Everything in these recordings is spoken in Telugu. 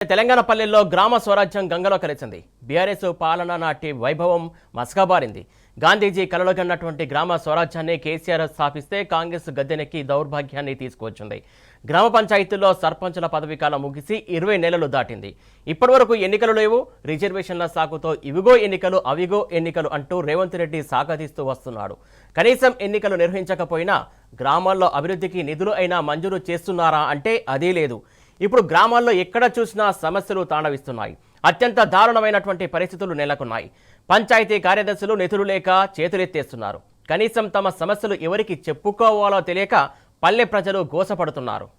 తెలంగాణ పల్లెల్లో గ్రామ స్వరాజ్యం గంగలో కలిసింది. బీఆర్ఎస్ పాలన నాటి వైభవం మస్కబారింది. గాంధీజీ కలలు కన్నటువంటి గ్రామ స్వరాజ్యాన్ని కేసీఆర్ స్థాపిస్తే కాంగ్రెస్ గద్దెనెక్కి దౌర్భాగ్యాన్ని తీసుకువచ్చింది. గ్రామ పంచాయతీల్లో సర్పంచుల పదవీ కాలం ముగిసి 20 నెలలు దాటింది. ఇప్పటివరకు ఎన్నికలు లేవు. రిజర్వేషన్ల సాకుతో ఇవిగో ఎన్నికలు అవిగో ఎన్నికలు అంటూ రేవంత్ రెడ్డి సాగదీస్తూ వస్తున్నాడు. కనీసం ఎన్నికలు నిర్వహించకపోయినా గ్రామాల్లో అభివృద్ధికి నిధులు అయినా మంజూరు చేస్తున్నారా అంటే అదీ లేదు. ఇప్పుడు గ్రామాల్లో ఎక్కడ చూసినా సమస్యలు తాండవిస్తున్నాయి. అత్యంత దారుణమైనటువంటి పరిస్థితులు నెలకొన్నాయి. పంచాయతీ కార్యదర్శులు నిధులు లేక చేతులెత్తేస్తున్నారు. కనీసం తమ సమస్యలు ఎవరికి చెప్పుకోవాలో తెలియక పల్లె ప్రజలు గోసపడుతున్నారు.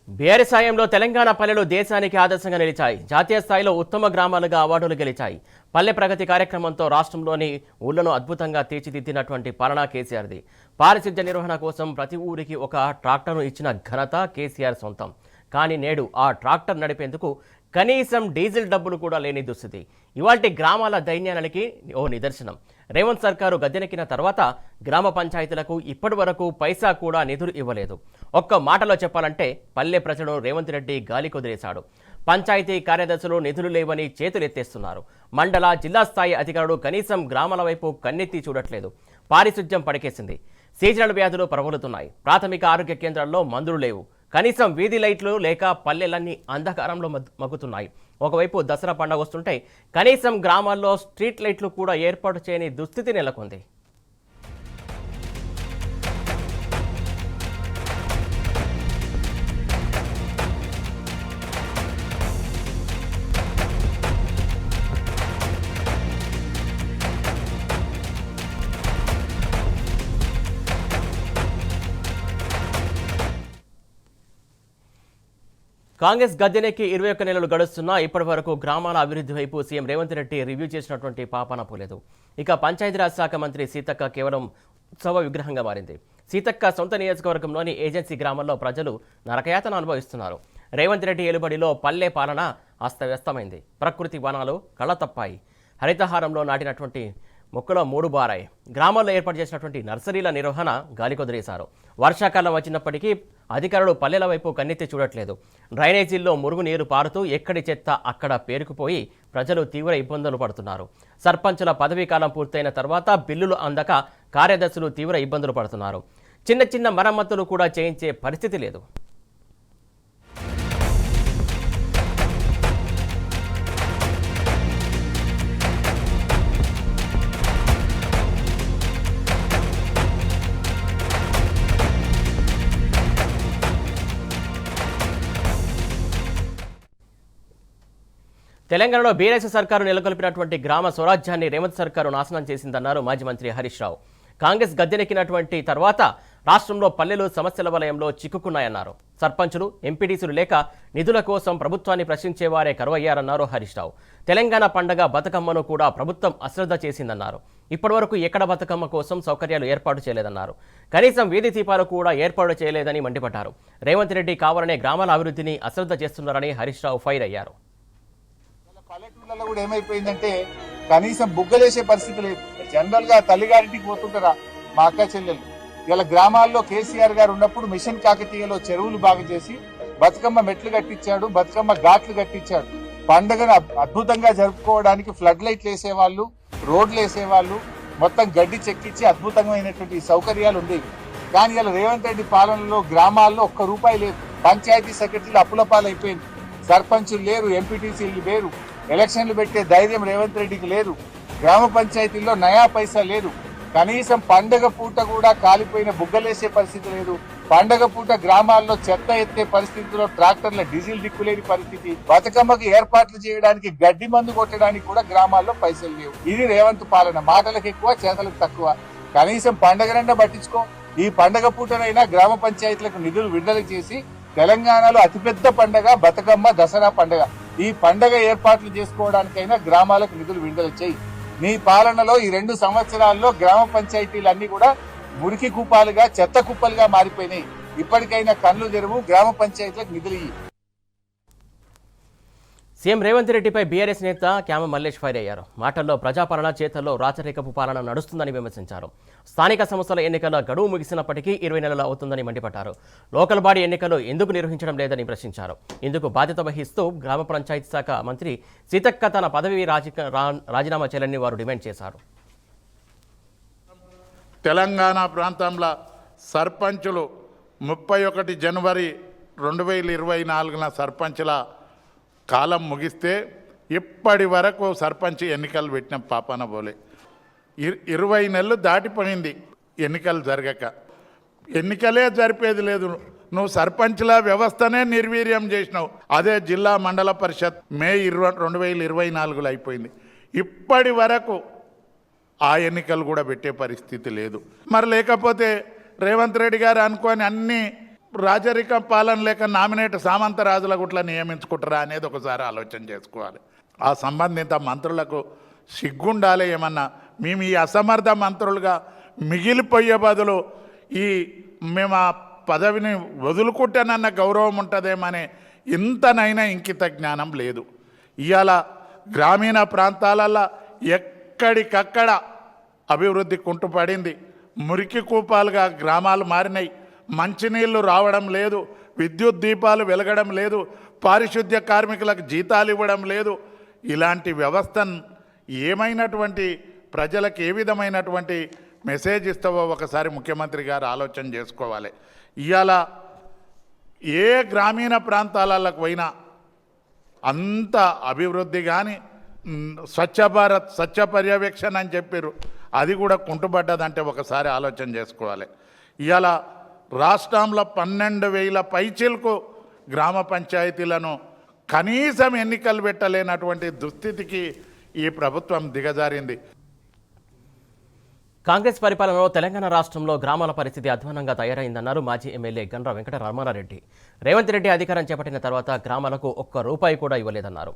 బీఆర్ఎస్ సాయంలో తెలంగాణ పల్లెలు దేశానికి ఆదర్శంగా నిలిచాయి. జాతీయ స్థాయిలో ఉత్తమ గ్రామాలుగా అవార్డులు గెలిచాయి. పల్లె ప్రగతి కార్యక్రమంతో రాష్ట్రంలోని ఊళ్లను అద్భుతంగా తీర్చిదిద్దినటువంటి పాలన కేసీఆర్ది. పారిశుద్ధ్య నిర్వహణ కోసం ప్రతి ఊరికి ఒక ట్రాక్టర్ను ఇచ్చిన ఘనత కేసీఆర్ సొంతం. కానీ నేడు ఆ ట్రాక్టర్ నడిపేందుకు కనీసం డీజిల్ డబ్బులు కూడా లేని దుస్థితి ఇవాల్టి గ్రామాల దైన్యానికి ఓ నిదర్శనం. రేవంత్ సర్కారు గద్దెనెక్కిన తర్వాత గ్రామ పంచాయతీలకు ఇప్పటి వరకు పైసా కూడా నిధులు ఇవ్వలేదు. ఒక్క మాటలో చెప్పాలంటే పల్లె ప్రజలను రేవంత్ రెడ్డి గాలి కుదిరేశాడు. పంచాయతీ కార్యదర్శులు నిధులు లేవని చేతులెత్తేస్తున్నారు. మండల జిల్లా స్థాయి అధికారులు కనీసం గ్రామాల వైపు కన్నెత్తి చూడట్లేదు. పారిశుద్ధ్యం పడికేసింది. సీజనల్ వ్యాధులు ప్రబలుతున్నాయి. ప్రాథమిక ఆరోగ్య కేంద్రాల్లో మందులు లేవు. కనీసం వీధి లైట్లు లేక పల్లెలన్నీ అంధకారంలో మగ్గుతున్నాయి. ఒకవైపు దసరా పండుగ వస్తుంటే కనీసం గ్రామాల్లో స్ట్రీట్ లైట్లు కూడా ఏర్పాటు చేయని దుస్థితి నెలకొంది. కాంగ్రెస్ గద్దెనెక్కి 21 నెలలు గడుస్తున్నా ఇప్పటి వరకు గ్రామాల అభివృద్ధి వైపు సీఎం రేవంత్ రెడ్డి రివ్యూ చేసినటువంటి పాపాన పోలేదు. ఇక పంచాయతీరాజ్ శాఖ మంత్రి సీతక్క కేవలం ఉత్సవ విగ్రహంగా మారింది. సీతక్క సొంత నియోజకవర్గంలోని ఏజెన్సీ గ్రామంలో ప్రజలు నరకయాతన అనుభవిస్తున్నారు. రేవంత్ రెడ్డి ఏలుబడిలో పల్లె పాలన అస్తవ్యస్తమైంది. ప్రకృతి వనాలు కళ తప్పాయి. హరితహారంలో నాటినటువంటి మొక్కలో 3 బారాయి. గ్రామాల్లో ఏర్పాటు చేసినటువంటి నర్సరీల నిర్వహణ గాలి కుదిరేశారు. వర్షాకాలం వచ్చినప్పటికీ అధికారులు పల్లెల వైపు కన్నెత్తి చూడట్లేదు. డ్రైనేజీల్లో మురుగునీరు పారుతూ ఎక్కడి చెత్త అక్కడ పేరుకుపోయి ప్రజలు తీవ్ర ఇబ్బందులు పడుతున్నారు. సర్పంచుల పదవీకాలం పూర్తయిన తర్వాత బిల్లులు అందక కార్యదర్శులు తీవ్ర ఇబ్బందులు పడుతున్నారు. చిన్న చిన్న మరమ్మతులు కూడా చేయించే పరిస్థితి లేదు. తెలంగాణలో బీఆర్ఎస్ సర్కారు నెలకొల్పినటువంటి గ్రామ స్వరాజ్యాన్ని రేవంత్ సర్కారు నాశనం చేసిందన్నారు మాజీ మంత్రి హరీష్ రావు. కాంగ్రెస్ గద్దెనెక్కినటువంటి తర్వాత రాష్ట్రంలో పల్లెలు సమస్యల వలయంలో చిక్కుకున్నాయన్నారు. సర్పంచులు ఎంపీటీసీలు లేక నిధుల కోసం ప్రభుత్వాన్ని ప్రశ్నించేవారే కరువయ్యారన్నారు హరీష్ రావు. తెలంగాణ పండగ బతుకమ్మను కూడా ప్రభుత్వం అశ్రద్ధ చేసిందన్నారు. ఇప్పటివరకు ఎక్కడ బతుకమ్మ కోసం సౌకర్యాలు ఏర్పాటు చేయలేదన్నారు. కనీసం వీధి దీపాలు కూడా ఏర్పాటు చేయలేదని మండిపడ్డారు. రేవంత్ రెడ్డి కావాలనే గ్రామాల అభివృద్ధిని అశ్రద్ధ చేస్తున్నారని హరీష్ రావు ఫైర్ అయ్యారు. పల్లెటూళ్ళలో కూడా ఏమైపోయిందంటే కనీసం బుగ్గలేసే పరిస్థితి లేదు. జనరల్ గా తల్లిగారింటికి పోతుంటారా మా అక్క చెల్లెలు. ఇలా గ్రామాల్లో కేసీఆర్ గారు ఉన్నప్పుడు మిషన్ కాకతీయలో చెరువులు బాగు చేసి బతుకమ్మ మెట్లు కట్టించాడు, బతుకమ్మ ఘాట్లు కట్టించాడు. పండుగను అద్భుతంగా జరుపుకోవడానికి ఫ్లడ్ లైట్లు వేసేవాళ్ళు, రోడ్లు వేసేవాళ్ళు, మొత్తం గడ్డి చెక్కించి అద్భుతమైనటువంటి సౌకర్యాలు ఉండేవి. కానీ ఇలా రేవంత్ రెడ్డి పాలనలో గ్రామాల్లో ₹1 లేదు. పంచాయతీ సెక్రటరీలు అప్పుల పాలైపోయింది. సర్పంచులు లేరు, ఎంపీటీసీలు లేరు. ఎలక్షన్లు పెట్టే ధైర్యం రేవంత్ రెడ్డికి లేదు. గ్రామ పంచాయతీల్లో నయా పైసా లేదు. కనీసం పండగ పూట కూడా కాలిపోయిన బుగ్గలేసే పరిస్థితి లేదు. పండగ పూట గ్రామాల్లో చెత్త ఎత్తే పరిస్థితిలో ట్రాక్టర్ల డీజిల్ దిక్కులేని పరిస్థితి. బతుకమ్మకి ఏర్పాట్లు చేయడానికి గడ్డి మందు కొట్టడానికి కూడా గ్రామాల్లో పైసలు లేవు. ఇది రేవంత్ పాలన. మాటలకు ఎక్కువ, చేతలకు తక్కువ. కనీసం పండగనన్నా పట్టించుకో. ఈ పండగ పూటనైనా గ్రామ పంచాయతీలకు నిధులు విడుదల చేసి తెలంగాణలో అతిపెద్ద పండగ బతుకమ్మ, దసరా పండగ. ఈ పండగ ఏర్పాట్లు చేసుకోవడానికైనా గ్రామాలకు నిధులు విడుదల చేయి. నీ పాలనలో ఈ 2 సంవత్సరాల్లో గ్రామ పంచాయతీలన్నీ కూడా మురికి కుప్పాలుగా, చెత్త కుప్పలుగా మారిపోయినాయి. ఇప్పటికైనా కళ్ళు తెరువు, గ్రామ పంచాయతీలకు నిధులు ఇయ్యి. సీఎం రేవంత్ రెడ్డిపై బీఆర్ఎస్ నేత క్యామ మల్లేష్ ఫైర్ అయ్యారు. మాటల్లో ప్రజాపాలన, చేతల్లో రాచరికపు పాలన నడుస్తుందని విమర్శించారు. స్థానిక సంస్థల ఎన్నికల గడువు ముగిసినప్పటికీ 20 నెలలు అవుతుందని మండిపడ్డారు. లోకల్ బాడీ ఎన్నికలు ఎందుకు నిర్వహించడం లేదని ప్రశ్నించారు. ఇందుకు బాధ్యత వహిస్తూ గ్రామ పంచాయతీ శాఖ మంత్రి సీతక్క తన పదవి రాజీనామా చేయాలని వారు డిమాండ్ చేశారు. తెలంగాణ ప్రాంతంలో సర్పంచులు 31 జనవరి 2024న సర్పంచుల కాలం ముగిస్తే ఇప్పటి వరకు సర్పంచ్ ఎన్నికలు పెట్టిన పాపాన పోలే. 20 నెలలు దాటిపోయింది ఎన్నికలు జరగక. ఎన్నికలే జరిపేది లేదు. నువ్వు సర్పంచ్ల వ్యవస్థనే నిర్వీర్యం చేసినావు. అదే జిల్లా మండల పరిషత్ మే 2024లో అయిపోయింది. ఇప్పటి వరకు ఆ ఎన్నికలు కూడా పెట్టే పరిస్థితి లేదు. మరి లేకపోతే రేవంత్ రెడ్డి గారు అనుకొని అన్ని రాజరిక పాలన లేక నామినేట్ సామంతరాజుల గుట్ల నియమించుకుంటారా అనేది ఒకసారి ఆలోచన చేసుకోవాలి. ఆ సంబంధిత మంత్రులకు సిగ్గుండాలి. ఏమన్నా మేము ఈ అసమర్థ మంత్రులుగా మిగిలిపోయే బదులు మేము ఆ పదవిని వదులుకుంటానన్న గౌరవం ఉంటుందేమనే ఇంతనైనా ఇంకిత జ్ఞానం లేదు. ఇవాళ గ్రామీణ ప్రాంతాలలో ఎక్కడికక్కడ అభివృద్ధి కుంటుపడింది. మురికి కూపాలుగా గ్రామాలు మారినాయి. మంచినీళ్లు రావడం లేదు, విద్యుత్ దీపాలు వెలగడం లేదు, పారిశుద్ధ్య కార్మికులకు జీతాలు ఇవ్వడం లేదు. ఇలాంటి వ్యవస్థను ఏమైనటువంటి ప్రజలకు ఏ విధమైనటువంటి మెసేజ్ ఇస్తావో ఒకసారి ముఖ్యమంత్రి గారు ఆలోచన చేసుకోవాలి. ఇవాళ ఏ గ్రామీణ ప్రాంతాలకు పోయినా అంత అభివృద్ధి కానీ స్వచ్ఛ భారత్, స్వచ్ఛ పర్యవేక్షణ అని చెప్పారు, అది కూడా కుంటుపడ్డదంటే ఒకసారి ఆలోచన చేసుకోవాలి. ఇవాళ రాష్ట్రంలో 12,000 పైచిలకు గ్రామ పంచాయతీలను కనీసం ఎన్నికలు పెట్టలేనటువంటి దుస్థితికి ఈ ప్రభుత్వం దిగజారింది. కాంగ్రెస్ పరిపాలనలో తెలంగాణ రాష్ట్రంలో గ్రామాల పరిస్థితి అధ్వానంగా తయారైందన్నారు మాజీ ఎమ్మెల్యే గండ్ర వెంకట రమణారెడ్డి. రేవంత్ రెడ్డి అధికారం చేపట్టిన తర్వాత గ్రామాలకు ఒక్క రూపాయి కూడా ఇవ్వలేదన్నారు.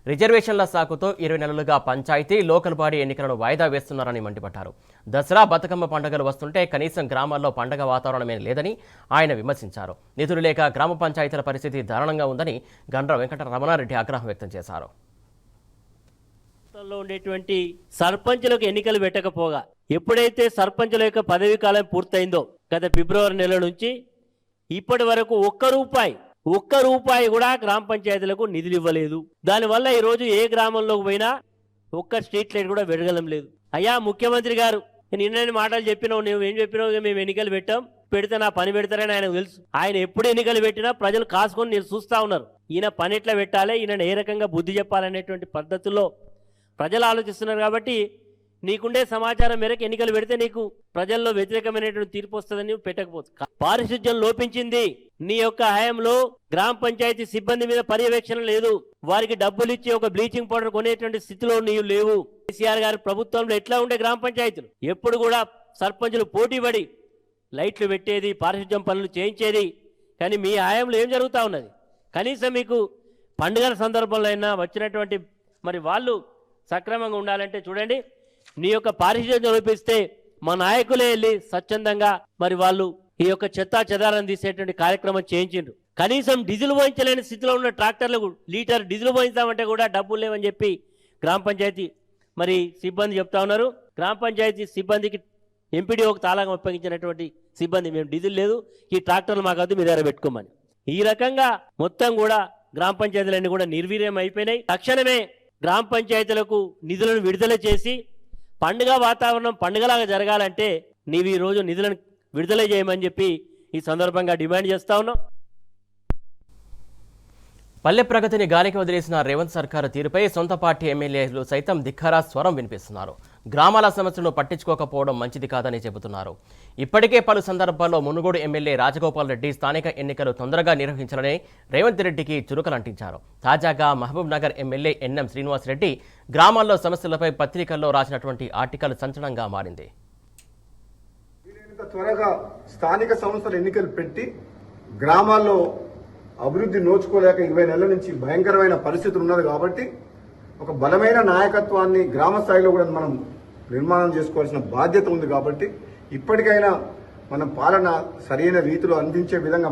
రిజర్వేషన్ల సాకుతో 20 నెలలుగా పంచాయతీ, లోకల్ బాడీ ఎన్నికలను వాయిదా వేస్తున్నారని మండిపడ్డారు. దసరా, బతుకమ్మ పండుగలు వస్తుంటే కనీసం గ్రామాల్లో పండగ వాతావరణమే లేదని ఆయన విమర్శించారు. నిధులు లేక గ్రామ పంచాయతీల పరిస్థితి దారుణంగా ఉందని గండ్ర వెంకట రమణారెడ్డి ఆగ్రహం వ్యక్తం చేశారు. ఉండేటువంటి సర్పంచులకు ఎన్నికలు పెట్టకపోగా ఎప్పుడైతే సర్పంచుల యొక్క పదవీ కాలం పూర్తయిందో గత ఫిబ్రవరి నెల నుంచి ఇప్పటి వరకు ఒక్క రూపాయి కూడా గ్రామ పంచాయతీలకు నిధులు ఇవ్వలేదు. దానివల్ల ఈరోజు ఏ గ్రామంలోకి పోయినా ఒక్క స్ట్రీట్ లైట్ కూడా వెడగలం లేదు. అయ్యా ముఖ్యమంత్రి గారు, నిన్న మాటలు చెప్పినావు, నువ్వు ఏం చెప్పినావు, మేము ఎన్నికలు పెడితే నా పని పెడతారని ఆయనకు తెలుసు. ఆయన ఎప్పుడు ఎన్నికలు పెట్టినా ప్రజలు కాసుకొని నేను చూస్తూ ఉన్నారు. ఈయన పని ఎట్లా పెట్టాలి, ఈయన ఏ రకంగా బుద్ధి చెప్పాలనేటువంటి పద్ధతుల్లో ప్రజలు ఆలోచిస్తున్నారు. కాబట్టి నీకుండే సమాచారం మేరకు ఎన్నికలు పెడితే నీకు ప్రజల్లో వ్యతిరేకమైనటువంటి తీర్పు వస్తుందని పెట్టకపోతుంది. పారిశుధ్యం లోపించింది. నీ యొక్క హయాంలో గ్రామ పంచాయతీ సిబ్బంది మీద పర్యవేక్షణ లేదు. వారికి డబ్బులు ఇచ్చి ఒక బ్లీచింగ్ పౌడర్ కొనేటువంటి స్థితిలో నీవు లేవు. కేసీఆర్ గారి ప్రభుత్వంలో ఎట్లా ఉండే గ్రామ పంచాయతీలు ఎప్పుడు కూడా సర్పంచులు పోటీ పడి లైట్లు పెట్టేది, పారిశుధ్యం పనులు చేయించేది. కానీ మీ హయాంలో ఏం జరుగుతూ ఉన్నది? కనీసం మీకు పండుగల సందర్భంలో అయినా వచ్చినటువంటి మరి వాళ్ళు సక్రమంగా ఉండాలంటే చూడండి, నీ యొక్క పారిశుధ్యం లోపిస్తే మా నాయకులే వెళ్ళి స్వచ్ఛందంగా మరి వాళ్ళు ఈ యొక్క చెత్తా చెదాలను తీసేటువంటి కార్యక్రమం చేయించిండ్రు. కనీసం డీజిల్ పోయించలేని స్థితిలో ఉన్న ట్రాక్టర్లకు లీటర్ డీజిల్ పోయించామంటే కూడా డబ్బులు లేవని చెప్పి గ్రామ పంచాయతీ మరి సిబ్బంది చెప్తా ఉన్నారు. గ్రామ పంచాయతీ సిబ్బందికి ఎంపీడీఓకి తాళం అప్పగించినటువంటి సిబ్బంది, మేము డీజిల్ లేదు, ఈ ట్రాక్టర్లు మాకు వద్దు, మీ దగ్గర పెట్టుకోమని. ఈ రకంగా మొత్తం కూడా గ్రామ పంచాయతీలన్నీ కూడా నిర్వీర్యం అయిపోయినాయి. తక్షణమే గ్రామ పంచాయతీలకు నిధులను విడుదల చేసి పండుగ వాతావరణం పండుగలాగా జరగాలంటే నీవు ఈ రోజు నిధులను విడుదల చేయమని చెప్పి ఈ సందర్భంగా డిమాండ్ చేస్తా ఉన్నాం. పల్లె ప్రగతిని గాలికి వదిలేసిన రేవంత్ సర్కారు తీరుపై సొంత పార్టీ ఎమ్మెల్యేలు సైతం ధిక్కార స్వరం వినిపిస్తున్నారు. గ్రామాల సమస్యలను పట్టించుకోకపోవడం మంచిది కాదని చెబుతున్నారు. ఇప్పటికే పలు సందర్భాల్లో మునుగోడు ఎమ్మెల్యే రాజగోపాల్ రెడ్డి స్థానిక ఎన్నికలు తొందరగా నిర్వహించాలని రేవంత్ రెడ్డికి చురుకలంటించారు. తాజాగా మహబూబ్ నగర్ ఎమ్మెల్యే ఎన్ఎం శ్రీనివాసరెడ్డి గ్రామాల్లో సమస్యలపై పత్రికల్లో రాసినటువంటి ఆర్టికల్ సంచలనంగా మారింది. త్వరగా స్థానిక సంస్థల ఎన్నికలు పెట్టి గ్రామాల్లో అభివృద్ధి నోచుకోలేక 20 నెలల నుంచి భయంకరమైన పరిస్థితులు ఉన్నది. కాబట్టి ఒక బలమైన నాయకత్వాన్ని గ్రామ స్థాయిలో కూడా మనం నిర్మాణం చేసుకోవాల్సిన బాధ్యత ఉంది. కాబట్టి ఇప్పటికైనా మనం పాలన సరైన రీతిలో అందించే విధంగా